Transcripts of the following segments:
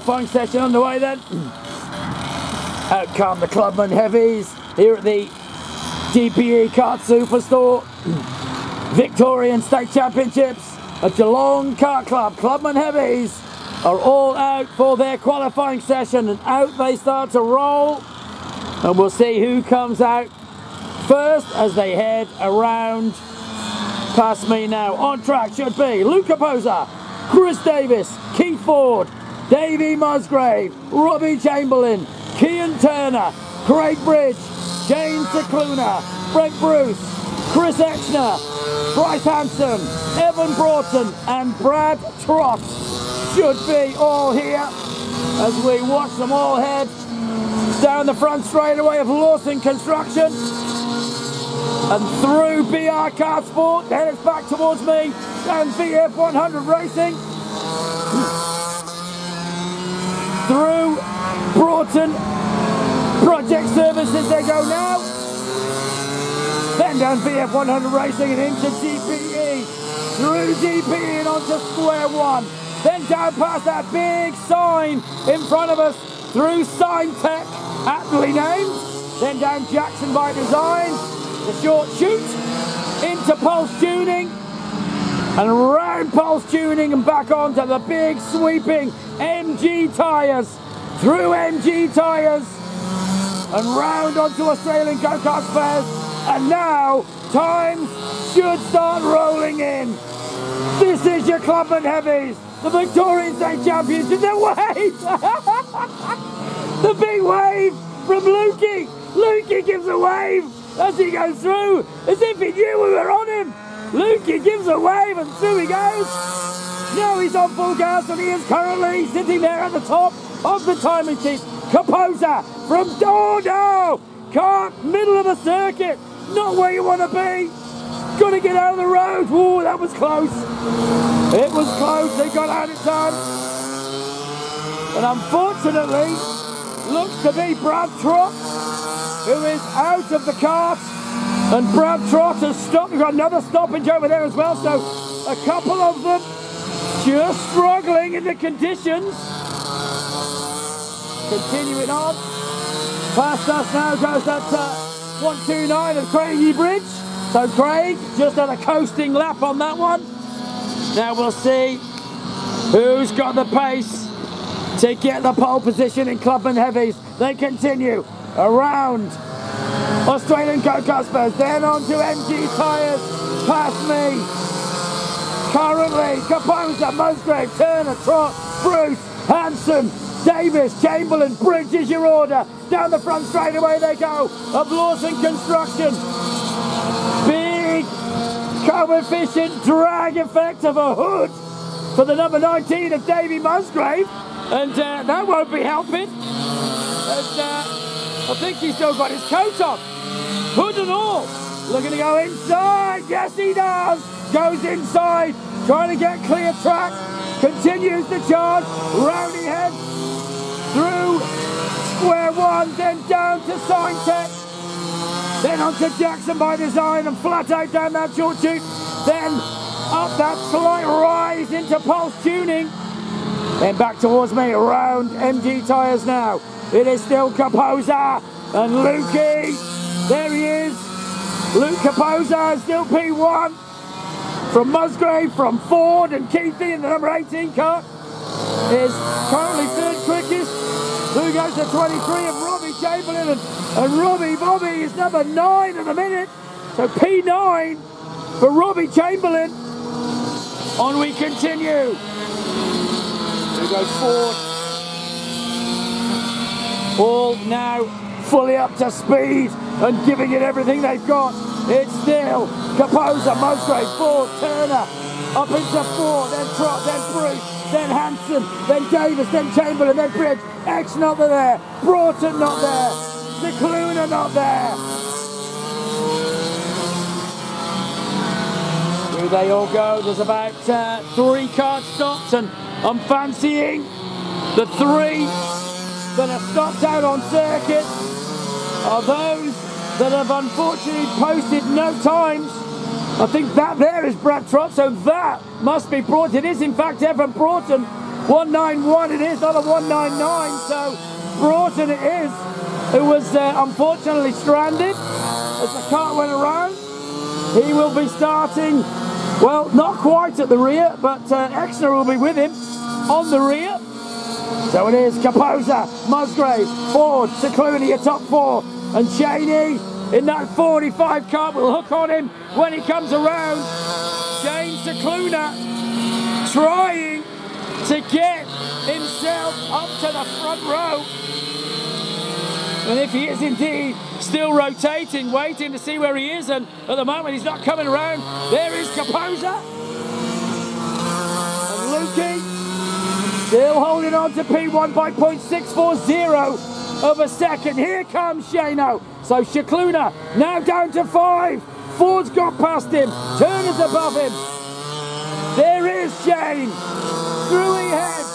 qualifying session underway then. Out come the Clubman Heavies here at the DPE Kart Superstore. Victorian State Championships at Geelong Kart Club. Clubman Heavies are all out for their qualifying session, and out they start to roll. And we'll see who comes out first as they head around past me now. On track should be Luke Capozza, Chris Davis, Keith Ford, Davey Musgrave, Robbie Chamberlain, Kian Turner, Craig Bridge, James Cicluna, Brent Bruce, Chris Exner, Bryce Hanson, Evan Broughton and Brad Trott should be all here as we watch them all head down the front straightaway of Lawson Construction and through BR Kart Sport. Then it's back towards me down VF 100 Racing, through Broughton Project Services they go now, then down VF 100 Racing and into GPE, through GPE and onto Square One, then down past that big sign in front of us, through Sign Tech, aptly named, then down Jackson by Design, the short shoot, into Pulse Tuning, and around Pulse Tuning and back onto the big sweeping MG tyres, through MG tyres, and round onto Australian Go-Kart Spares, and now times should start rolling in. This is your Clubman Heavies, the Victorian State Champions in the wave! The big wave from Lukey! Lukey gives a wave as he goes through, as if he knew we were on him! Lukey gives a wave and through he goes! Now he's on full gas and he is currently sitting there at the top of the timing sheet. Capozza from Dordo! Kart, middle of the circuit, not where you want to be. Gotta get out of the road. Ooh, that was close. It was close, they got out in time. And unfortunately, looks to be Brad Trott, who is out of the kart. And Brad Trott has stopped. We've got another stoppage over there as well, so a couple of them just struggling in the conditions. Continuing on, past us now goes that 129 of Craigie Bridge. So Craig just had a coasting lap on that one. Now we'll see who's got the pace to get the pole position in Clubman Heavies. They continue around Australian Go-Kart Spares, then on to MG tyres, past me. Currently, Capozza, Musgrave, Turner, Trott, Bruce, Hanson, Davis, Chamberlain, Bridge is your order. Down the front straight away they go of Lawson Construction. Big coefficient drag effect of a hood for the number 19 of Davey Musgrave. And that won't be helping. And, I think he's still got his coat on. Hood and all. Looking to go inside. Yes, he does. Goes inside. Trying to get clear track. Continues the charge. Round he heads through Square One. Then down to Sign Tech. Then on to Jackson by Design and flat out down that short chute. Then up that slight rise into Pulse Tuning. Then back towards me around MG tyres now. It is still Capozza and Lukey. There he is. Luke Capozza is still P1. From Musgrave, from Ford and Keithy in the number 18 car is currently third quickest. Who goes to 23 of Robbie Chamberlain and Robbie Bobby is number 9 at the minute. So P9 for Robbie Chamberlain. On we continue. Here goes Ford. All now fully up to speed and giving it everything they've got. It's still Capozza, Musgrave, Ford, Turner, up into Ford, then Trott, then Bruce, then Hanson, then Davis, then Chamberlain, then Bridge. X not there, Broughton not there, Cicluna not there. Here they all go. There's about 3 cart stops, and I'm fancying the 3 that are stopped out on circuit are those that have unfortunately posted no times. I think that there is Brad Trott, so that must be Broughton. It is in fact Evan Broughton 191 it is, not a 199, so Broughton it is, who was unfortunately stranded as the cart went around. He will be starting, well, not quite at the rear, but Exner will be with him on the rear. So it is Kaposa, Musgrave, Ford, Cicluna, your top four, and Cheney in that 45 cart will hook on him when he comes around. Shane Cicluna trying to get himself up to the front row. And if he is indeed still rotating, waiting to see where he is, and at the moment he's not coming around, there is Kaposa. And Lukey still holding on to P1 by 0.640 of a second. Here comes Shano. So Cicluna now down to 5. Ford's got past him. Turner's above him. There is Shane. Through he heads.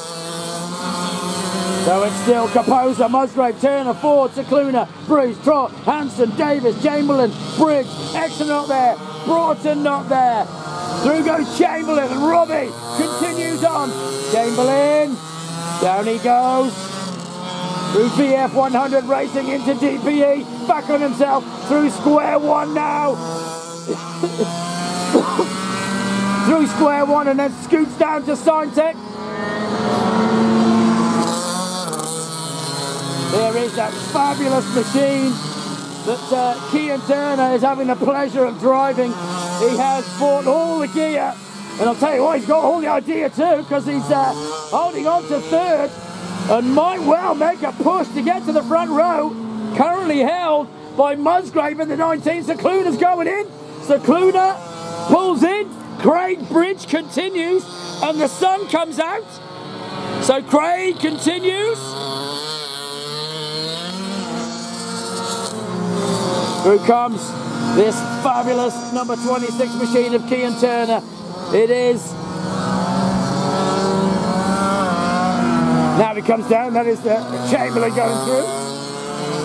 So it's still Kaposa, Musgrave, Turner, Ford, Cicluna, Bruce, Trott, Hanson, Davis, Chamberlain, Briggs, Exner not there, Broughton not there. Through goes Chamberlain and Robbie continues on. Chamberlain, down he goes. Through BF 100 racing into DPE, back on himself, through square one now. Through square one and then scoots down to Signtech. There is that fabulous machine that Kean Turner is having the pleasure of driving. He has bought all the gear, and I'll tell you what, he's got all the idea too, because he's holding on to third and might well make a push to get to the front row. Currently held by Musgrave in the 19. Cicluna's going in. Cicluna pulls in. Craig Bridge continues, and the sun comes out. So Craig continues. Through comes this fabulous number 26 machine of Kean Turner. It is. Now he comes down, that is the Chamberlain going through.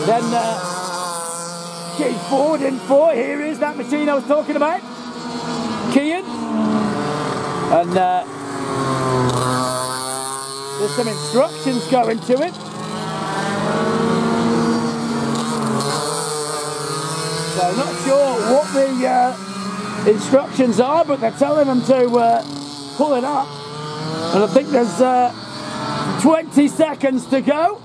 Then Keith Ford in 4. Here is that machine I was talking about. Kean. And there's some instructions going to it. So not sure what the instructions are, but they're telling them to pull it up. And I think there's 20 seconds to go.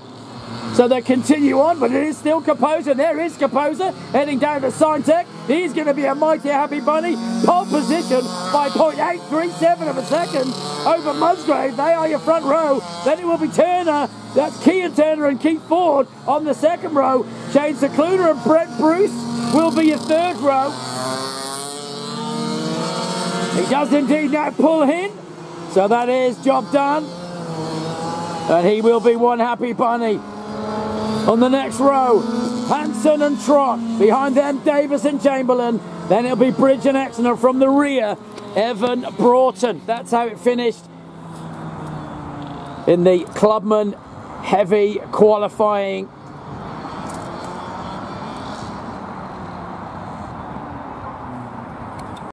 So they continue on, but it is still Kaposa. There is Kaposa heading down to Signtech. He's going to be a mighty happy bunny. Pole position by 0.837 of a second over Musgrave. They are your front row. Then it will be Turner. That's Kean Turner and Keith Ford on the second row. Shane Cicluna and Brett Bruce will be your third row. He does indeed now pull in. So that is job done. And he will be one happy bunny. On the next row, Hanson and Trott. Behind them, Davis and Chamberlain. Then it'll be Bridge and Exner from the rear. Evan Broughton. That's how it finished in the Clubman heavy qualifying